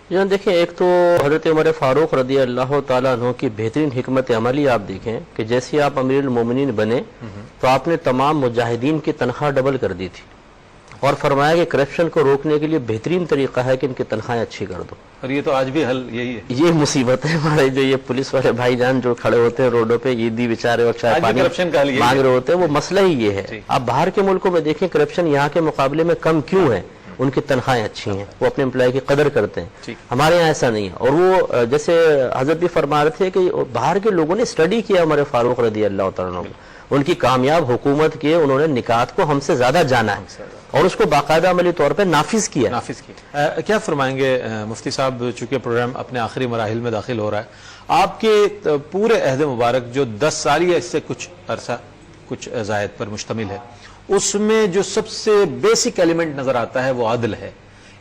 یہاں دیکھیں، ایک تو حضرت عمر فاروق رضی اللہ تعالیٰ عنہ کی بہترین حکمت عملی آپ دیکھیں کہ جیسے آپ امیر المومنین بنے تو آپ نے تمام مجاہدین کی تنخواہ ڈبل کر دی تھی اور فرمایا کہ کرپشن کو روکنے کے لیے بہترین طریقہ ہے کہ ان کی تنخواہیں اچھی کر دو. اور یہ تو آج بھی حل یہی ہے. یہ مصیبت ہے ہمارے جو یہ پولیس والے بھائی جان جو کھڑے ہوتے ہیں روڈوں پہ عیدی بیچارے اور چائے پانی مانگ رہے ہوتے ہیں، وہ مسئلہ ہی یہ ہے. آپ باہر کے ملکوں میں دیکھیں کرپشن یہاں کے مقابلے میں کم کیوں ہے؟ ان کی تنخواہیں اچھی ہیں، وہ اپنے امپلائی کی قدر کرتے ہیں. ہمارے یہاں ایسا نہیں ہے. اور وہ جیسے حضرت بھی فرما رہے تھے کہ باہر کے لوگوں نے اسٹڈی کیا عمر فاروق رضی اللہ تعالیٰ عنہ، ان کی کامیاب حکومت کے انہوں نے نکات کو ہم سے زیادہ جانا ہے اور اس کو باقاعدہ عملی طور پہ نافذ کیا. کیا فرمائیں گے مفتی صاحب، چونکہ پروگرام اپنے آخری مراحل میں داخل ہو رہا ہے، آپ کے پورے عہد مبارک جو 10 سال یا اس سے کچھ عرصہ کچھ زائد پر مشتمل ہے، اس میں جو سب سے بیسک ایلیمنٹ نظر آتا ہے وہ عدل ہے.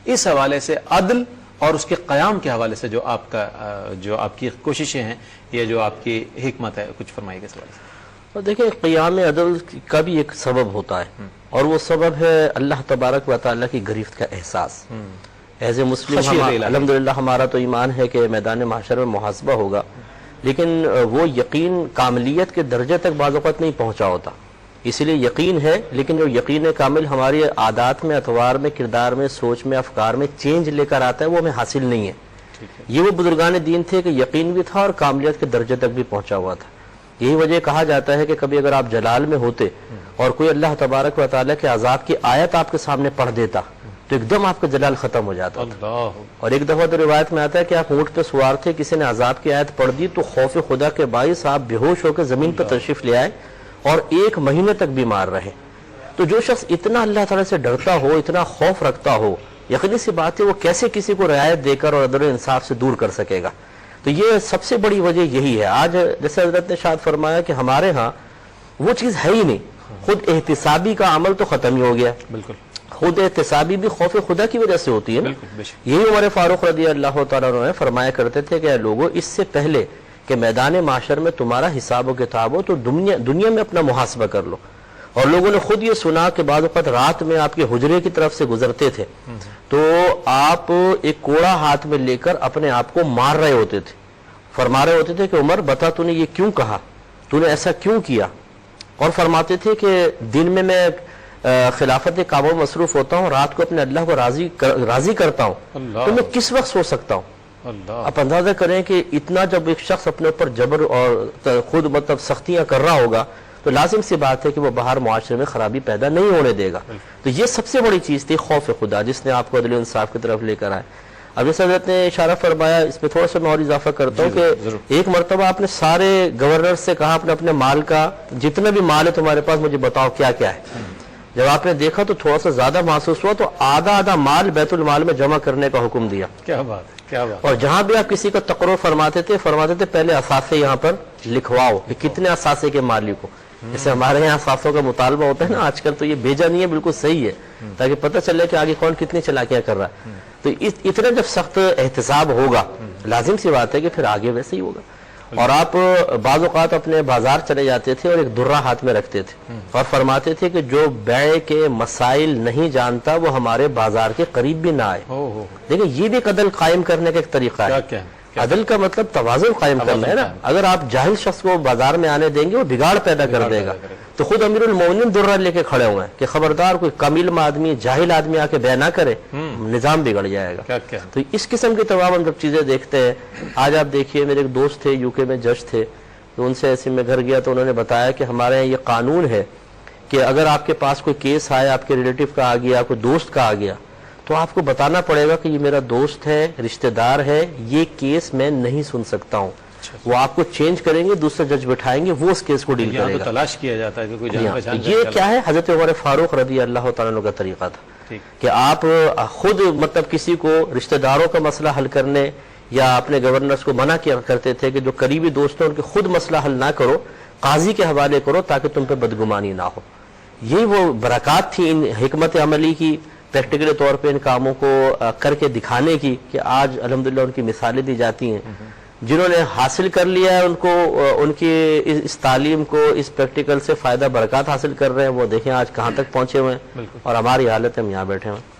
اس حوالے سے عدل اور اس کے قیام کے حوالے سے جو آپ کی کوششیں ہیں یا جو آپ کی حکمت ہے، کچھ فرمائیے اس حوالے سے. دیکھیں، قیام عدل کا بھی ایک سبب ہوتا ہے اور وہ سبب ہے اللہ تبارک و تعالیٰ کی گرفت کا احساس. ایز اے مسلم الحمدللہ ہمارا تو ایمان ہے کہ میدان محشر میں محاسبہ ہوگا، لیکن وہ یقین کاملیت کے درجے تک بعض اوقات نہیں پہنچا ہوتا. اسی لیے یقین ہے، لیکن جو یقین کامل ہماری عادات میں، اطوار میں، کردار میں، سوچ میں، افکار میں چینج لے کر آتا ہے، وہ ہمیں حاصل نہیں ہے. یہ وہ بزرگان دین تھے کہ یقین بھی تھا اور کاملیت کے درجے تک بھی پہنچا ہوا تھا. یہی وجہ کہا جاتا ہے کہ کبھی اگر آپ جلال میں ہوتے اور کوئی اللہ تبارک و تعالیٰ کے عذاب کی آیت آپ کے سامنے پڑھ دیتا تو ایک دم آپ کا جلال ختم ہو جاتا تھا. اور ایک دفعہ تو روایت میں آتا ہے کہ آپ اونٹ پہ سوار تھے، کسی نے عذاب کی آیت پڑھ دی تو خوف خدا کے باعث آپ بے ہوش ہو کے زمین پہ تشریف لے آئے اور 1 مہینے تک بیمار رہے. تو جو شخص اتنا اللہ تعالیٰ سے ڈرتا ہو، اتنا خوف رکھتا ہو، یقینی سی بات ہے وہ کیسے کسی کو رعایت دے کر اور عدل و انصاف سے دور کر سکے گا. تو یہ سب سے بڑی وجہ یہی ہے. آج جیسے حضرت نے شاید فرمایا کہ ہمارے ہاں وہ چیز ہے ہی نہیں. خود احتسابی کا عمل تو ختم ہی ہو گیا. بالکل، خود احتسابی بھی خوف خدا کی وجہ سے ہوتی ہے نا. یہی عمر فاروق رضی اللہ تعالیٰ عنہ فرمایا کرتے تھے کہ اے لوگوں، اس سے پہلے کہ میدان معاشر میں تمہارا حساب و کتاب ہو تو دنیا میں اپنا محاسبہ کر لو. اور لوگوں نے خود یہ سنا کہ بعض اوقات رات میں آپ کے حجرے کی طرف سے گزرتے تھے تو آپ ایک کوڑا ہاتھ میں لے کر اپنے آپ کو مار رہے ہوتے تھے. فرما رہے ہوتے تھے کہ عمر بتا تو نے یہ کیوں کہا، تو نے ایسا کیوں کیا. اور فرماتے تھے کہ دن میں خلافت کعبہ مصروف ہوتا ہوں، رات کو اپنے اللہ کو راضی کرتا ہوں، تو میں کس وقت سو سکتا ہوں. آپ اندازہ کریں کہ اتنا جب ایک شخص اپنے اوپر جبر اور خود مطلب سختیاں کر رہا ہوگا تو لازم سی بات ہے کہ وہ باہر معاشرے میں خرابی پیدا نہیں ہونے دے گا. تو یہ سب سے بڑی چیز تھی خوف خدا، جس نے آپ کو عدل و انصاف کی طرف لے کر آئے. اب جیسے حضرت نے اشارہ فرمایا، اس میں تھوڑا سا میں اور اضافہ کرتا ہوں کہ ایک مرتبہ آپ نے سارے گورنر سے کہا اپنے مال کا جتنا بھی مال ہے تمہارے پاس مجھے بتاؤ کیا کیا ہے. جب آپ نے دیکھا تو تھوڑا سا زیادہ محسوس ہوا تو آدھا مال بیت المال میں جمع کرنے کا حکم دیا. کیا بات ہے. اور جہاں بھی آپ کسی کا تقرر فرماتے تھے پہلے اثاثے یہاں پر لکھواؤ کہ کتنے اثاثے کے مالک ہو. جیسے ہمارے یہاں اثاثوں کا مطالبہ ہوتا ہے نا آج کل، تو یہ بھیجا نہیں ہے، بالکل صحیح ہے تاکہ پتہ چلے کہ آگے کون کتنی چالاکیاں کر رہا ہے. تو اتنا جب سخت احتساب ہوگا لازم سی بات ہے کہ پھر آگے ویسے ہی ہوگا. اور آپ بعض اوقات اپنے بازار چلے جاتے تھے اور ایک درہ ہاتھ میں رکھتے تھے اور فرماتے تھے کہ جو بیع کے مسائل نہیں جانتا وہ ہمارے بازار کے قریب بھی نہ آئے. دیکھیں یہ بھی ایک عدل قائم کرنے کا ایک طریقہ ہے. عدل کا مطلب توازن قائم کرنا ہے نا. اگر آپ جاہل شخص کو بازار میں آنے دیں گے وہ بگاڑ پیدا کر دے گا. تو خود امیر المومنین درہ لے کے کھڑے ہوئے ہیں کہ خبردار کوئی کمیل آدمی جاہل آدمی آ کے بیع نہ کرے، نظام بگڑ جائے گا. تو اس قسم کی تمام ہم جب چیزیں دیکھتے ہیں. آج آپ دیکھیے میرے ایک دوست تھے یو کے میں جج تھے، تو ان سے ایسے میں گھر گیا تو انہوں نے بتایا کہ ہمارے یہاں یہ قانون ہے کہ اگر آپ کے پاس کوئی کیس آیا، آپ کے ریلیٹیو کا آ گیا، کوئی دوست کا آ گیا، تو آپ کو بتانا پڑے گا کہ یہ میرا دوست ہے، رشتہ دار ہے، یہ کیس میں نہیں سن سکتا ہوں. وہ آپ کو چینج کریں گے، دوسرا جج بٹھائیں گے، وہ اس کیس کو ڈیل کرے گا. تلاش کیا جاتا ہے کہ کوئی جان پہچان. یہ کیا ہے؟ حضرت عمر فاروق رضی اللہ تعالیٰ عنہ کا طریقہ تھا کہ آپ خود مطلب کسی کو رشتہ داروں کا مسئلہ حل کرنے یا اپنے گورنرز کو منع کیا کرتے تھے کہ جو قریبی دوست ہیں ان کے خود مسئلہ حل نہ کرو، قاضی کے حوالے کرو تاکہ تم پہ بدگمانی نہ ہو. یہی وہ برکات تھی ان حکمت عملی کی، پریکٹیکل طور پہ ان کاموں کو کر کے دکھانے کی کہ آج الحمدللہ ان کی مثالیں دی جاتی ہیں. جنہوں نے حاصل کر لیا ہے ان کو ان کی اس تعلیم کو، اس پریکٹیکل سے فائدہ برکات حاصل کر رہے ہیں، وہ دیکھیں آج کہاں تک پہنچے ہوئے ہیں اور ہماری حالت ہم یہاں بیٹھے ہوئے ہیں.